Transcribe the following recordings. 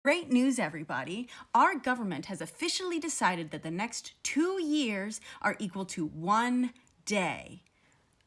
Great news, everybody. Our government has officially decided that the next 2 years are equal to 1 day.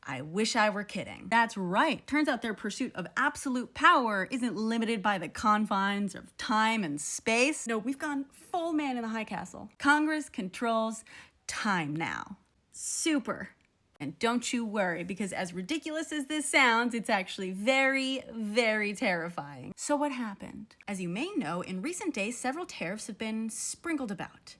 I wish I were kidding. That's right. Turns out their pursuit of absolute power isn't limited by the confines of time and space. No, we've gone full man in the high castle. Congress controls time now. Super. And don't you worry, because as ridiculous as this sounds, it's actually very, very terrifying. So what happened? As you may know, in recent days, several tariffs have been sprinkled about.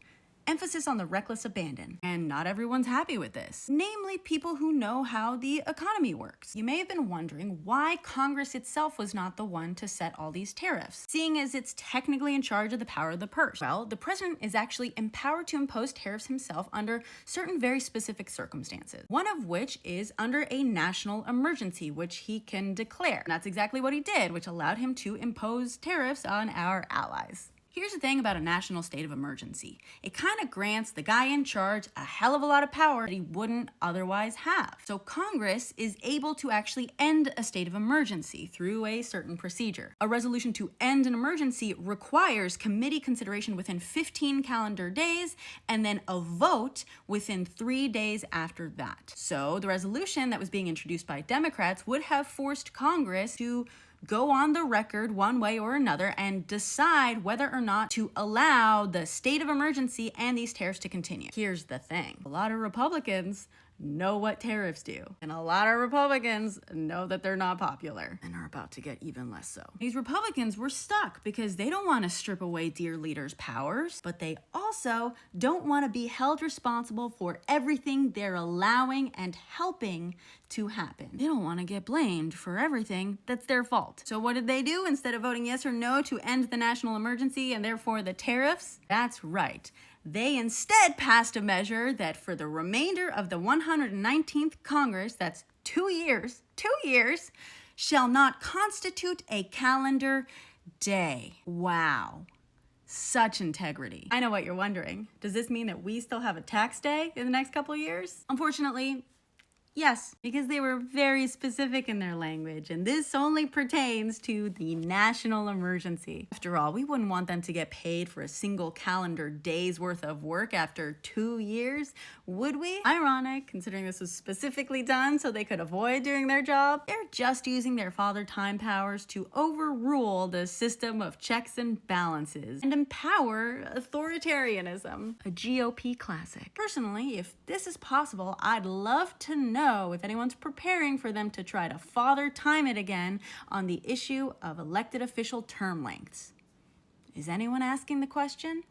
Emphasis on the reckless abandon, and not everyone's happy with this, namely people who know how the economy works. You may have been wondering why Congress itself was not the one to set all these tariffs, seeing as it's technically in charge of the power of the purse. Well, the president is actually empowered to impose tariffs himself under certain very specific circumstances, one of which is under a national emergency, which he can declare. And that's exactly what he did, which allowed him to impose tariffs on our allies. Here's the thing about a national state of emergency. It kind of grants the guy in charge a hell of a lot of power that he wouldn't otherwise have. So Congress is able to actually end a state of emergency through a certain procedure. A resolution to end an emergency requires committee consideration within 15 calendar days and then a vote within 3 days after that. So the resolution that was being introduced by Democrats would have forced Congress to go on the record one way or another and decide whether or not to allow the state of emergency and these tariffs to continue. Here's the thing. A lot of Republicans know what tariffs do. And a lot of Republicans know that they're not popular and are about to get even less so. These Republicans were stuck because they don't want to strip away dear leaders' powers, but they also don't want to be held responsible for everything they're allowing and helping to happen. They don't want to get blamed for everything that's their fault. So what did they do instead of voting yes or no to end the national emergency and therefore the tariffs? That's right. They instead passed a measure that for the remainder of the 119th Congress, that's 2 years, shall not constitute a calendar day. Wow. Such integrity. I know what you're wondering. Does this mean that we still have a tax day in the next couple of years? Unfortunately, yes, because they were very specific in their language, and this only pertains to the national emergency. After all, we wouldn't want them to get paid for a single calendar day's worth of work after 2 years, would we? Ironic, considering this was specifically done so they could avoid doing their job. They're just using their father time powers to overrule the system of checks and balances and empower authoritarianism, a GOP classic. Personally, if this is possible, I'd love to know if anyone's preparing for them to try to father time it again on the issue of elected official term lengths. Is anyone asking the question?